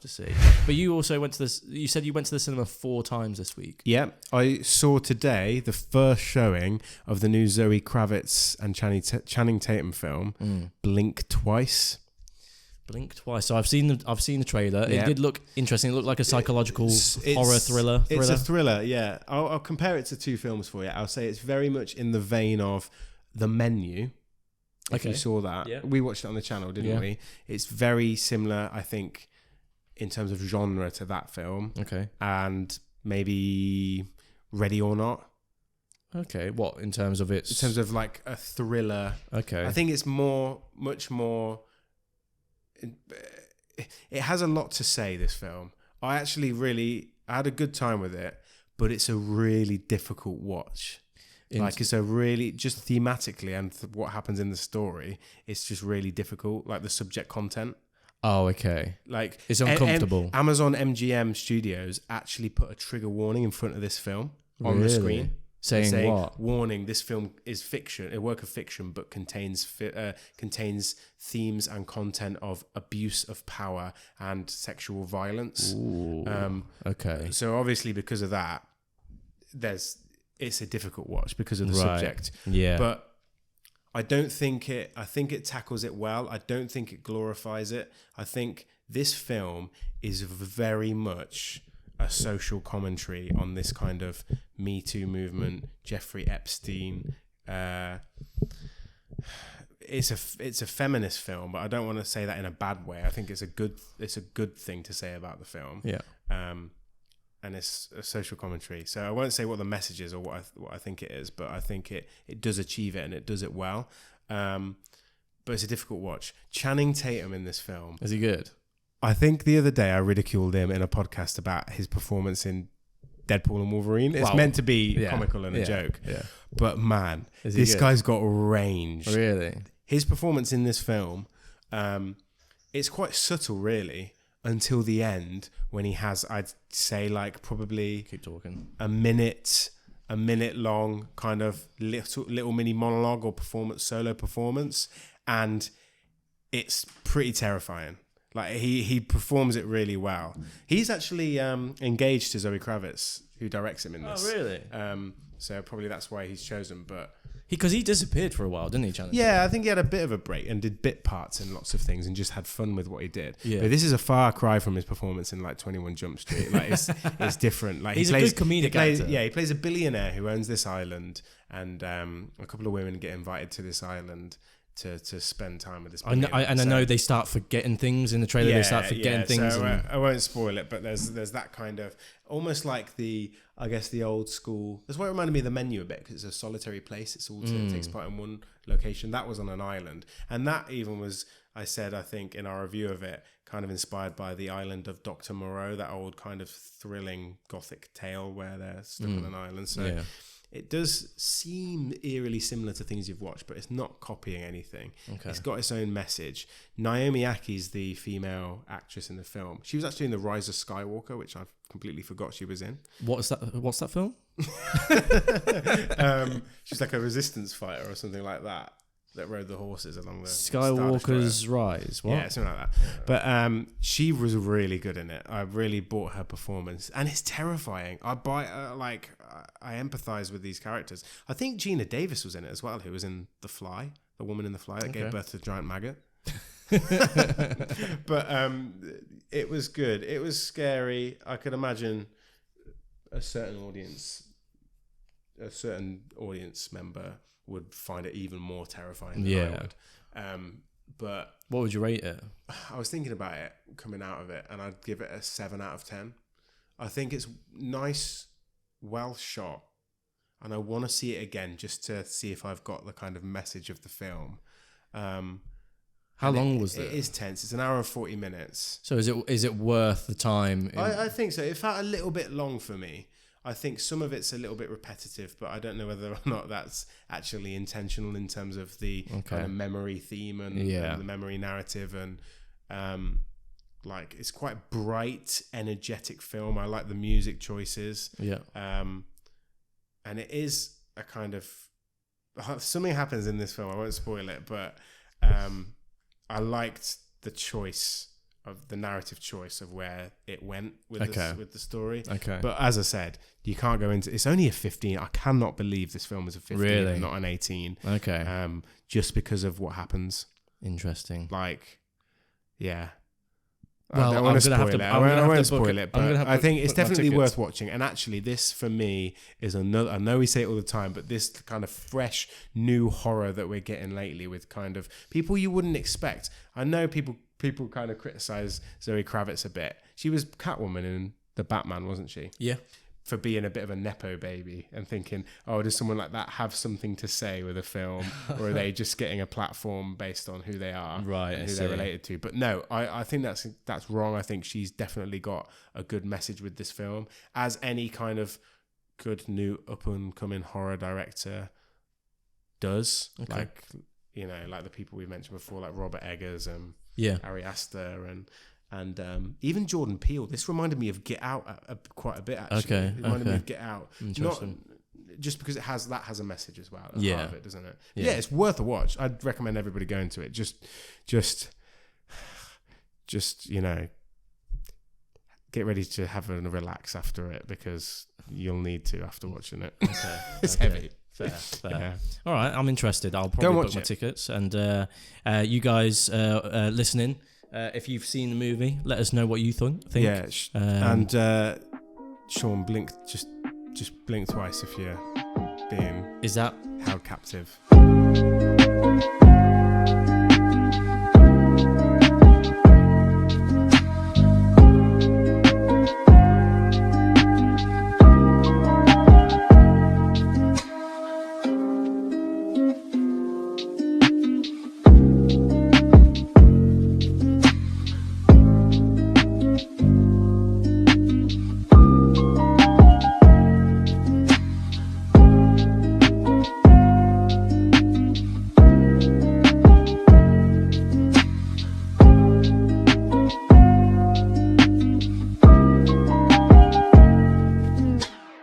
to see. But you also went to this. You said you went to the cinema 4 times this week. Yeah, I saw today the first showing of the new Zoe Kravitz and Channing Tatum film, Blink Twice. Blink Twice. So I've seen the trailer. Yeah. It did look interesting. It looked like a psychological horror thriller. It's a thriller, yeah. I'll compare it to 2 films for you. I'll say it's very much in the vein of The Menu. If you saw that. Yeah. We watched it on the channel, didn't we? It's very similar, I think, in terms of genre to that film. Okay. And maybe Ready or Not. Okay. What, in terms of its... In terms of like a thriller. Okay. I think it's much more... It has a lot to say, this film. I had a good time with it, but it's a really difficult watch. It's a really, just thematically and what happens in the story, it's just really difficult, like the subject content. Oh, okay. Like, it's uncomfortable. Amazon MGM Studios actually put a trigger warning in front of this film on the screen. Saying what? Warning, this film is fiction, a work of fiction, but contains themes and content of abuse of power and sexual violence. Ooh, okay. So obviously because of that, it's a difficult watch because of the subject. Yeah. But I think it tackles it well. I don't think it glorifies it. I think this film is very much a social commentary on this kind of Me Too movement, Jeffrey Epstein. It's a feminist film, but I don't want to say that in a bad way. I think it's a good thing to say about the film. Yeah. And it's a social commentary. So I won't say what the message is or what I think it is, but I think it does achieve it and it does it well. But it's a difficult watch. Channing Tatum in this film. Is he good? I think the other day I ridiculed him in a podcast about his performance in Deadpool and Wolverine. It's meant to be comical and a joke. Yeah. But man, this guy's got range. Really? His performance in this film, it's quite subtle really, until the end when he has, I'd say, like probably keep talking, a minute long kind of little mini monologue or solo performance, and it's pretty terrifying. Like he performs it really well. He's actually engaged to Zoe Kravitz, who directs him in this. Oh, really? So probably that's why he's chosen. But because he disappeared for a while, didn't he, Channing? Yeah, I think he had a bit of a break and did bit parts in lots of things and just had fun with what he did. Yeah. But this is a far cry from his performance in like 21 Jump Street. Like it's different. Like he's a good comedic actor. Yeah, he plays a billionaire who owns this island, and a couple of women get invited to this island to spend time with this. I know they start forgetting things in the trailer. They start forgetting things. So I won't spoil it, but there's that kind of almost like the old school. That's why it reminded me of The Menu a bit, because it's a solitary place. It's all it takes part in one location. That was on an island, and that even was, I think in our review of it, kind of inspired by The Island of Dr. Moreau, that old kind of thrilling gothic tale where they're stuck on an island. So. It does seem eerily similar to things you've watched, but it's not copying anything. Okay. It's got its own message. Naomi Aki's the female actress in the film. She was actually in The Rise of Skywalker, which I completely forgot she was in. What's that film? She's like a resistance fighter or something like that rode the horses along the Skywalker's Rise. What? Yeah, something like that. But she was really good in it. I really bought her performance, and it's terrifying. I empathize with these characters. I think Gina Davis was in it as well, who was in The Fly, the woman in The Fly that gave birth to the giant maggot. But it was good. It was scary. I could imagine a certain audience member would find it even more terrifying than I would. But what would you rate it? I was thinking about it coming out of it, and I'd give it a 7 out of 10. I think it's nice, well shot, and I want to see it again just to see if I've got the kind of message of the film. How long was it? It is tense. It's an hour and 40 minutes. So is it worth the time? I think so. It felt a little bit long for me. I think some of it's a little bit repetitive, but I don't know whether or not that's actually intentional in terms of the kind of memory theme and the memory narrative. And like, it's quite bright, energetic film. I like the music choices. Yeah. And it is a kind of, something happens in this film. I won't spoil it, but I liked the choice of the narrative choice of where it went with Okay. with the story. Okay. But as I said, you can't go into. It's only a 15. I cannot believe this film is a 15 Really? and not an 18. Okay. Just because of what happens. Interesting. Like, yeah. Well, I don't want to I'm gonna have spoil to- it. I'm gonna I have won't to book spoil it. it, I'm gonna but have I to think it's book my definitely tickets. worth watching. And actually, this for me is another. I know we say it all the time, but this kind of fresh new horror that we're getting lately with kind of people you wouldn't expect. I know people kind of criticize Zoe Kravitz a bit. She was Catwoman in the Batman, wasn't she? Yeah. For being a bit of a nepo baby and thinking, oh, does someone like that have something to say with a film, or are they just getting a platform based on who they are, Right, and I who see. they're related to? But no, I think that's wrong. I think she's definitely got a good message with this film, as any kind of good new up and coming horror director does. Okay. Like, you know, like the people we mentioned before, like Robert Eggers and Yeah. Ari Aster and even Jordan Peele. This reminded me of Get Out quite a bit, actually. Okay, It reminded me okay. of Get Out. Interesting. Not just because it has a message as well at the Yeah. heart of it, doesn't it? Yeah. Yeah, it's worth a watch. I'd recommend everybody going to it. Just you know, get ready to have a relax after it, because you'll need to after watching it. Okay. It's Okay. heavy. Fair. Yeah. All right, I'm interested. I'll Go probably watch book my it. tickets. And you guys listening, if you've seen the movie, let us know what you think. Yeah, Um, and Sean, just blink twice if you're being Is that held captive.